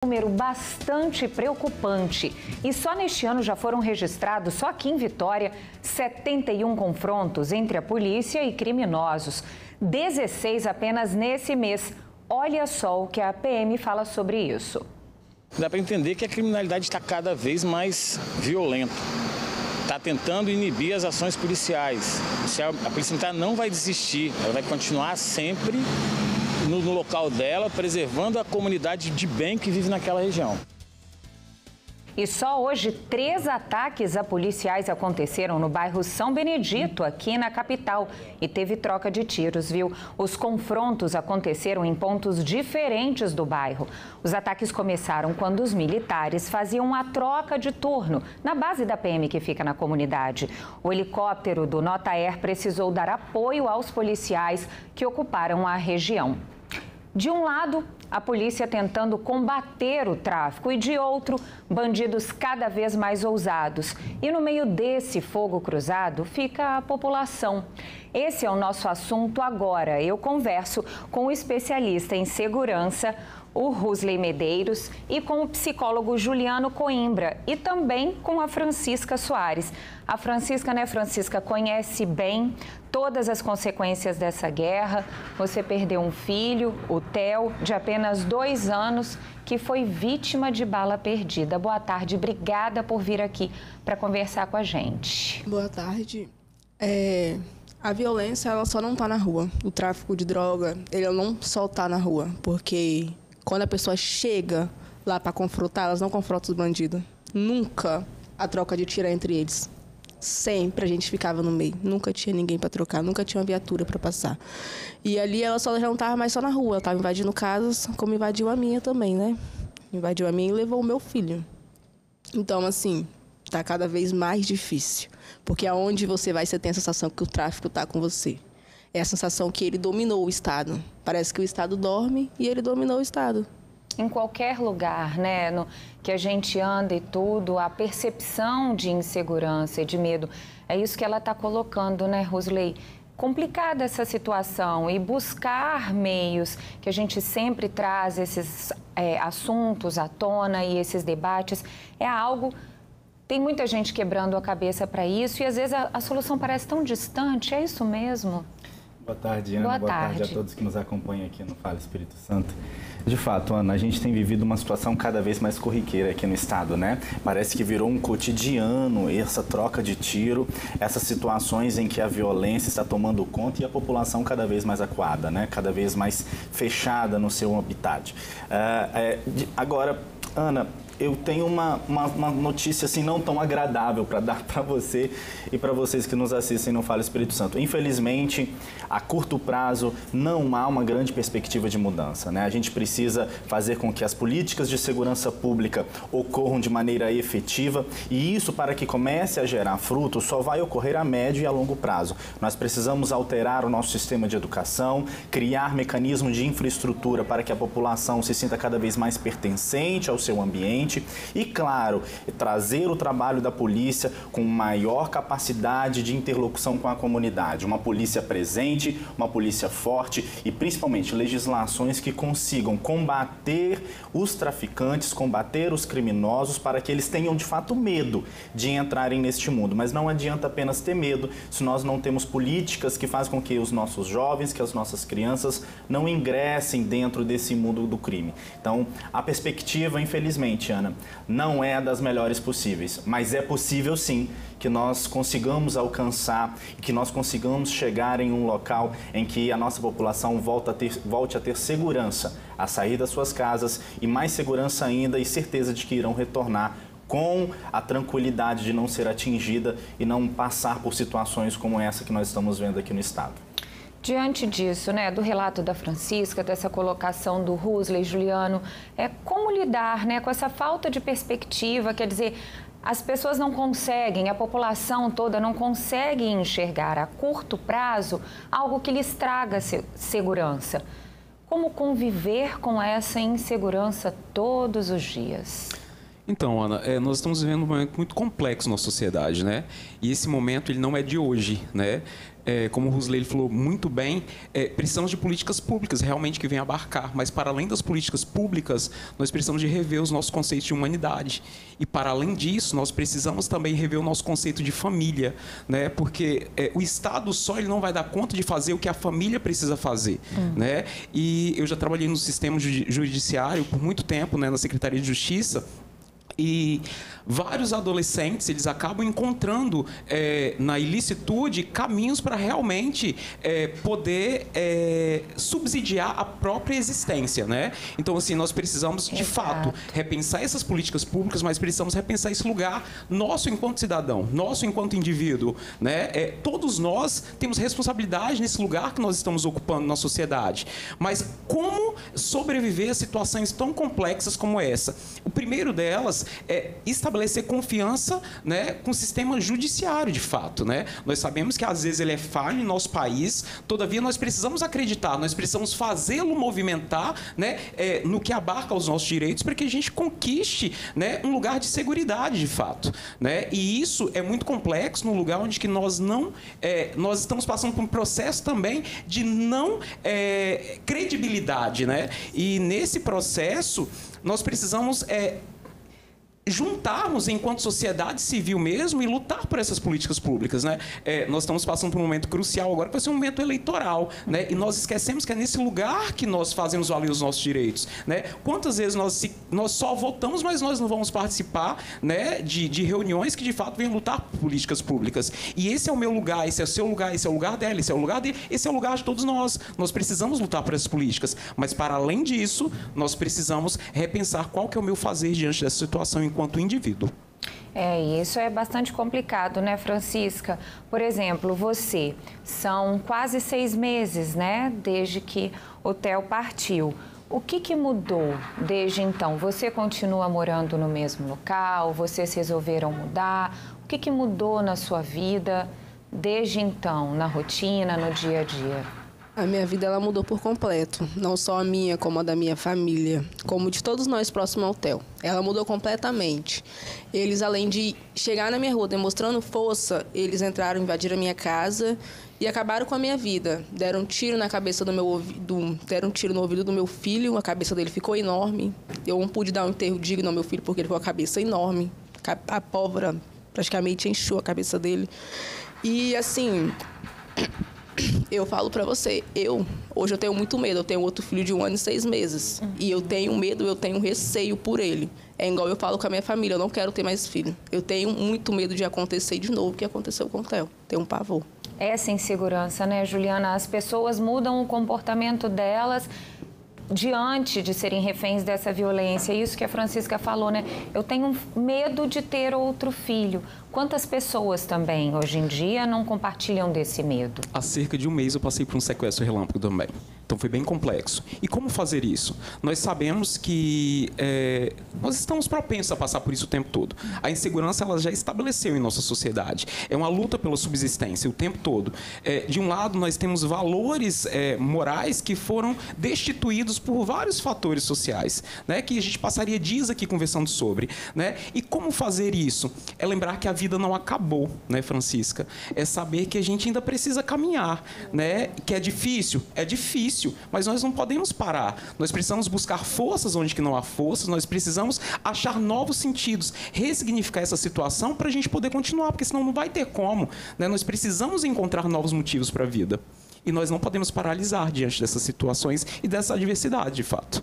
Número bastante preocupante. E só neste ano já foram registrados, só aqui em Vitória, 71 confrontos entre a polícia e criminosos. 16 apenas nesse mês. Olha só o que a PM fala sobre isso. Dá para entender que a criminalidade está cada vez mais violenta. Está tentando inibir as ações policiais. A Polícia Militar não vai desistir, ela vai continuar sempre no local dela, preservando a comunidade de bem que vive naquela região. E só hoje 3 ataques a policiais aconteceram no bairro São Benedito, aqui na capital, e teve troca de tiros, viu? Os confrontos aconteceram em pontos diferentes do bairro. Os ataques começaram quando os militares faziam a troca de turno na base da PM que fica na comunidade. O helicóptero do Nota Air precisou dar apoio aos policiais que ocuparam a região. De um lado, a polícia tentando combater o tráfico e de outro, bandidos cada vez mais ousados. E no meio desse fogo cruzado fica a população. Esse é o nosso assunto agora. Eu converso com o especialista em segurança, o Rusley Medeiros, e com o psicólogo Juliano Coimbra e também com a Francisca Soares. A Francisca, Francisca, conhece bem todas as consequências dessa guerra. Você perdeu um filho, o Theo, de apenas 2 anos, que foi vítima de bala perdida. Boa tarde, obrigada por vir aqui para conversar com a gente. Boa tarde. A violência, ela só não está na rua. O tráfico de droga, ele não só está na rua, porque quando a pessoa chega lá para confrontar, elas não confrontam os bandidos. Nunca a troca de tiro é entre eles. Sempre a gente ficava no meio. Nunca tinha ninguém para trocar, nunca tinha uma viatura para passar. E ali ela já não estava mais só na rua, ela estava invadindo casas, como invadiu a minha também, né? Invadiu a minha e levou o meu filho. Então, assim, tá cada vez mais difícil. Porque aonde você vai, você tem a sensação que o tráfico está com você. É a sensação que ele dominou o Estado. Parece que o Estado dorme e ele dominou o Estado. Em qualquer lugar, que a gente anda e tudo, a percepção de insegurança e de medo, é isso que ela está colocando, Rusley? Complicada essa situação e buscar meios que a gente sempre traz esses assuntos à tona e esses debates é algo. Tem muita gente quebrando a cabeça para isso e às vezes a solução parece tão distante, é isso mesmo? Boa tarde, Ana. Boa tarde a todos que nos acompanham aqui no Fala Espírito Santo. De fato, Ana, a gente tem vivido uma situação cada vez mais corriqueira aqui no estado, Parece que virou um cotidiano essa troca de tiro, essas situações em que a violência está tomando conta e a população cada vez mais acuada, Cada vez mais fechada no seu habitat. Agora, Ana, eu tenho uma notícia assim não tão agradável para dar para você e para vocês que nos assistem no Fala Espírito Santo. Infelizmente, a curto prazo não há uma grande perspectiva de mudança, A gente precisa fazer com que as políticas de segurança pública ocorram de maneira efetiva e isso, para que comece a gerar frutos, só vai ocorrer a médio e a longo prazo. Nós precisamos alterar o nosso sistema de educação, criar mecanismos de infraestrutura para que a população se sinta cada vez mais pertencente ao seu ambiente. E, claro, trazer o trabalho da polícia com maior capacidade de interlocução com a comunidade. Uma polícia presente, uma polícia forte e, principalmente, legislações que consigam combater os traficantes, combater os criminosos para que eles tenham, de fato, medo de entrarem neste mundo. Mas não adianta apenas ter medo se nós não temos políticas que fazem com que os nossos jovens, que as nossas crianças não ingressem dentro desse mundo do crime. Então, a perspectiva, infelizmente, Ana, não é das melhores possíveis, mas é possível sim que nós consigamos alcançar e que nós consigamos chegar em um local em que a nossa população volte a ter segurança, a sair das suas casas e mais segurança ainda e certeza de que irão retornar com a tranquilidade de não ser atingida e não passar por situações como essa que nós estamos vendo aqui no estado. Diante disso, do relato da Francisca, dessa colocação do Rusley, Juliano, como lidar, com essa falta de perspectiva, quer dizer, as pessoas não conseguem, a população toda não consegue enxergar a curto prazo algo que lhes traga segurança. Como conviver com essa insegurança todos os dias? Então, Ana, nós estamos vivendo um momento muito complexo na sociedade, E esse momento ele não é de hoje, como o Rosley falou muito bem, precisamos de políticas públicas realmente que venham abarcar, mas para além das políticas públicas, nós precisamos de rever os nossos conceitos de humanidade. E para além disso, nós precisamos também rever o nosso conceito de família, né? Porque o Estado só ele não vai dar conta de fazer o que a família precisa fazer. Né? E eu já trabalhei no sistema judiciário por muito tempo, né, na Secretaria de Justiça, e vários adolescentes eles acabam encontrando na ilicitude caminhos para realmente poder subsidiar a própria existência, né? Então, assim, nós precisamos, de fato, repensar essas políticas públicas, mas precisamos repensar esse lugar nosso enquanto cidadão, nosso enquanto indivíduo, né? Todos nós temos responsabilidade nesse lugar que nós estamos ocupando na sociedade. Mas como sobreviver a situações tão complexas como essa? O primeiro delas é estabelecer confiança, né, com o sistema judiciário, de fato, né? Nós sabemos que, às vezes, ele é falho em nosso país, todavia, nós precisamos acreditar, nós precisamos fazê-lo movimentar, né, no que abarca os nossos direitos para que a gente conquiste, né, um lugar de seguridade, de fato, né? E isso é muito complexo no lugar onde que nós não... nós estamos passando por um processo também de não credibilidade, né? E, nesse processo, nós precisamos... juntarmos enquanto sociedade civil mesmo e lutar por essas políticas públicas, né? Nós estamos passando por um momento crucial agora, que vai ser um momento eleitoral, né? E nós esquecemos que é nesse lugar que nós fazemos valer os nossos direitos, né? Quantas vezes nós só votamos, mas nós não vamos participar, né, de reuniões que de fato venham lutar por políticas públicas? E esse é o meu lugar, esse é o seu lugar, esse é o lugar dela, esse é o lugar dele, esse é o lugar de todos nós. Nós precisamos lutar por essas políticas, mas para além disso, nós precisamos repensar qual que é o meu fazer diante dessa situação enquanto indivíduo. E isso é bastante complicado, né, Francisca? Por exemplo, você, são quase 6 meses, né, desde que o Theo partiu. O que mudou desde então? Você continua morando no mesmo local? Vocês resolveram mudar? O que mudou na sua vida desde então, na rotina, no dia a dia? A minha vida ela mudou por completo, não só a minha, como a da minha família, como de todos nós próximos ao Theo. Ela mudou completamente. Eles, além de chegar na minha rua demonstrando força, eles entraram, invadiram a minha casa e acabaram com a minha vida. Deram um tiro na cabeça do meu ouvido, deram um tiro no ouvido do meu filho, a cabeça dele ficou enorme. Eu não pude dar um enterro digno ao meu filho porque ele ficou com a cabeça enorme. A pólvora praticamente encheu a cabeça dele. E assim... Eu falo pra você, hoje eu tenho muito medo. Eu tenho outro filho de 1 ano e 6 meses. E eu tenho medo, eu tenho receio por ele. É igual eu falo com a minha família, eu não quero ter mais filho. Eu tenho muito medo de acontecer de novo o que aconteceu com o Theo. Tenho um pavor. Essa insegurança, né, Juliana? As pessoas mudam o comportamento delas diante de serem reféns dessa violência. Isso que a Francisca falou, né? Eu tenho medo de ter outro filho. Quantas pessoas também, hoje em dia, não compartilham desse medo? Há cerca de 1 mês eu passei por um sequestro relâmpago também. Então foi bem complexo. E como fazer isso? Nós sabemos que nós estamos propensos a passar por isso o tempo todo. A insegurança ela já estabeleceu em nossa sociedade. É uma luta pela subsistência o tempo todo. De um lado, nós temos valores morais que foram destituídos por vários fatores sociais, né, que a gente passaria dias aqui conversando sobre. Né? E como fazer isso? É lembrar que a vida não acabou, né, Francisca? É saber que a gente ainda precisa caminhar. Né? Que é difícil, mas nós não podemos parar. Nós precisamos buscar forças onde que não há forças, nós precisamos achar novos sentidos, ressignificar essa situação para a gente poder continuar, porque senão não vai ter como. Né? Nós precisamos encontrar novos motivos para a vida. E nós não podemos paralisar diante dessas situações e dessa adversidade, de fato.